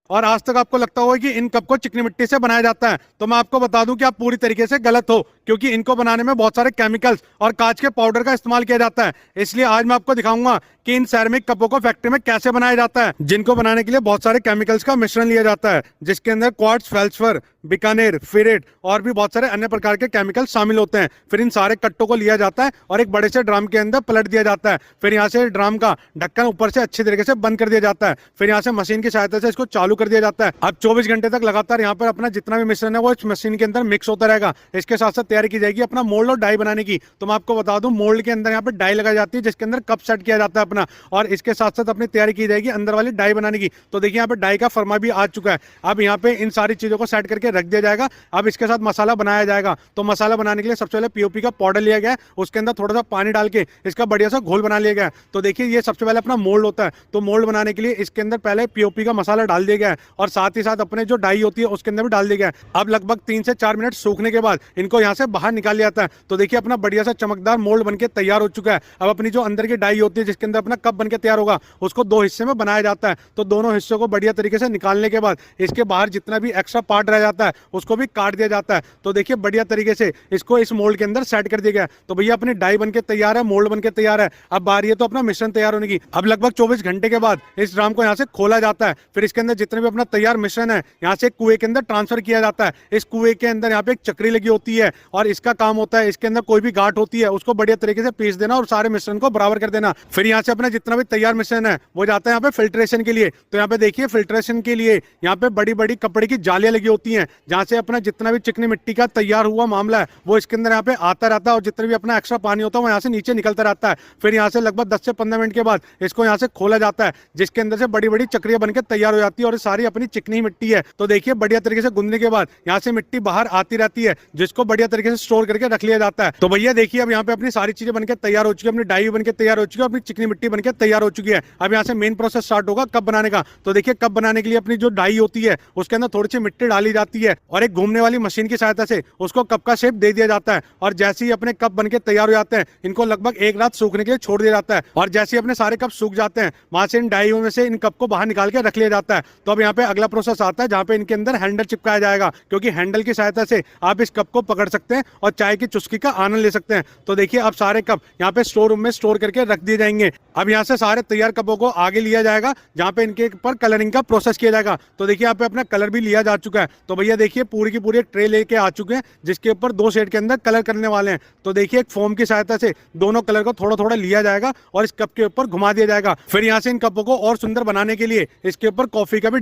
और आज तक आपको लगता होगा कि इन कप को चिकनी मिट्टी से बनाया जाता है, तो मैं आपको बता दूं कि आप पूरी तरीके से गलत हो, क्योंकि इनको बनाने में बहुत सारे केमिकल्स और कांच के पाउडर का इस्तेमाल किया जाता है। इसलिए आज मैं आपको दिखाऊंगा कि इन सैरेमिक कपों को फैक्ट्री में कैसे बनाया जाता है, जिनको बनाने के लिए बहुत सारे केमिकल्स का मिश्रण लिया जाता है, जिसके अंदर क्वार्ट्ज, फेल्सफर, बीकानेर, फिरेट और भी बहुत सारे अन्य प्रकार के केमिकल शामिल होते हैं। फिर इन सारे कट्टों को लिया जाता है और एक बड़े से ड्रम के अंदर पलट दिया जाता है। फिर यहाँ से ड्रम का ढक्कन ऊपर से अच्छी तरीके से बंद कर दिया जाता है। फिर यहाँ से मशीन की सहायता से इसको चालू कर दिया जाता है। अब 24 घंटे तक लगातार यहाँ पर अपना जितना भी मिश्रण है वो इस मशीन के अंदर मिक्स होता रहेगा। इसके साथ साथ तैयारी की जाएगी अपना मोल्ड और डाई बनाने की। तो मैं आपको बता दूं, मोल्ड के अंदर यहाँ पे डाई लगाई जाती है, जिसके अंदर कप सेट किया जाता है अपना, और इसके साथ साथ अपनी तैयारी की जाएगी अंदर वाली डाई बनाने की। तो देखिए यहाँ पे डाई का फरमा भी आ चुका है। अब यहाँ पे इन सारी चीजों को सेट करके रख दिया जाएगा। अब इसके साथ मसाला बनाया जाएगा। तो मसाला बनाने के लिए सबसे पहले पीओपी का पाउडर लिया गया है, उसके अंदर थोड़ा सा पानी डाल के इसका बढ़िया सा घोल बना लिया गया है। तो देखिए ये सबसे पहले अपना मोल्ड होता है। तो मोल्ड बनाने के लिए इसके अंदर पहले पीओपी का मसाला डाल दिया गया है और साथ ही साथ अपने जो डाई होती है उसके अंदर भी डाल दिया गया है। अब लगभग 3 से 4 मिनट सूखने के बाद इनको यहाँ से बाहर निकाल लिया जाता है। तो देखिए अपना बढ़िया सा चमकदार मोल्ड बनके तैयार हो चुका है। अब अपनी जो अंदर की डाई होती है, जिसके अंदर अपना कप बनके तैयार होगा, उसको 2 हिस्से में बनाया जाता है। तो दोनों हिस्सों को बढ़िया तरीके से निकालने के बाद इसके बाहर जितना भी एक्स्ट्रा पार्ट रह जाता है उसको भी काट दिया जाता है। तो देखिए बढ़िया तरीके से इसको इस मोल्ड के अंदर सेट कर दिया गया। तो भैया अपनी डाई बनके तैयार है, मोल्ड बनके तैयार है। अब बारी है तो अपना मिश्रण तैयार होने की। अब लगभग 24 घंटे के बाद इस ड्रम को यहाँ से खोला जाता है। फिर इसके अंदर जितने भी अपना तैयार मिश्रण है यहाँ से कुएं के अंदर ट्रांसफर किया जाता है। इस कुएं के अंदर यहाँ पे एक चक्री लगी होती है और इसका काम होता है, इसके अंदर कोई भी गांठ होती है उसको बढ़िया तरीके से पीस देना और सारे मिश्रण को बराबर कर देना। फिर यहाँ से अपना जितना भी तैयार मिश्रण है वो जाता है यहाँ पे फिल्ट्रेशन के लिए। तो यहाँ पे देखिए फिल्ट्रेशन के लिए यहाँ पे बड़ी बड़ी कपड़े की जालियां लगी होती हैं, जहाँ से अपना जितना भी चिकनी मिट्टी का तैयार हुआ मामला है वो इसके अंदर यहाँ पे आता रहता है और जितना भी अपना एक्स्ट्रा पानी होता है वो यहाँ से नीचे निकलता रहता है। फिर यहाँ से लगभग 10 से 15 मिनट के बाद इसको यहाँ से खोला जाता है, जिसके अंदर से बड़ी बड़ी चक्रियां बनकर तैयार हो जाती है और सारी अपनी चिकनी मिट्टी है। तो देखिए बढ़िया तरीके से गूंदने के बाद यहाँ से मिट्टी बाहर आती रहती है, जिसको बढ़िया तरीके से स्टोर करके रख लिया जाता है। तो भैया देखिए अब यहाँ पे अपनी सारी चीजें बनकर तैयार हो चुकी है, अपनी डाई बनकर तैयार हो चुकी है, अपनी चिकनी मिट्टी बनकर तैयार हो चुकी है। अब यहाँ से मेन प्रोसेस स्टार्ट होगा कप बनाने का। तो देखिए कप बनाने के लिए अपनी जो डाई होती है उसके अंदर थोड़ी सी मिट्टी डाली जाती है और एक घूमने वाली मशीन की सहायता से उसको कप का शेप दे दिया जाता है। और जैसे ही अपने कप बनके तैयार हो जाते हैं इनको लगभग 1 रात सूखने के लिए छोड़ दिया जाता है। और जैसे ही अपने सारे कप सूख जाते हैं वहां से इन डाइयों में से इन कप को बाहर निकाल के रख लिया जाता है। तो अब यहाँ पे अगला प्रोसेस आता है जहाँ पे इनके अंदर हैंडल चिपकाया जाएगा, क्योंकि हैंडल की सहायता से आप इस कप को पकड़ सकते हैं और चाय की चुस्की का आनंद ले सकते हैं। तो देखिए अब सारे कप यहाँ पे स्टोर रूम में स्टोर करके रख दिए जाएंगे। अब यहाँ से सारे तैयार कपों को आगे लिया जाएगा जहाँ पे इनके ऊपर कलरिंग का प्रोसेस किया जाएगा। तो देखिए यहाँ पे अपना कलर भी लिया जा चुका है। तो भैया देखिए पूरी की पूरी एक ट्रे लेके आ चुके हैं, जिसके ऊपर 2 शेड के अंदर कलर करने वाले हैं। तो देखिए एक फोम की सहायता से दोनों कलर को थोड़ा थोड़ा लिया जाएगा और इस कप के ऊपर घुमा दिया जाएगा। फिर यहाँ से इन कपों को और सुंदर बनाने के लिए इसके ऊपर कॉफी का भी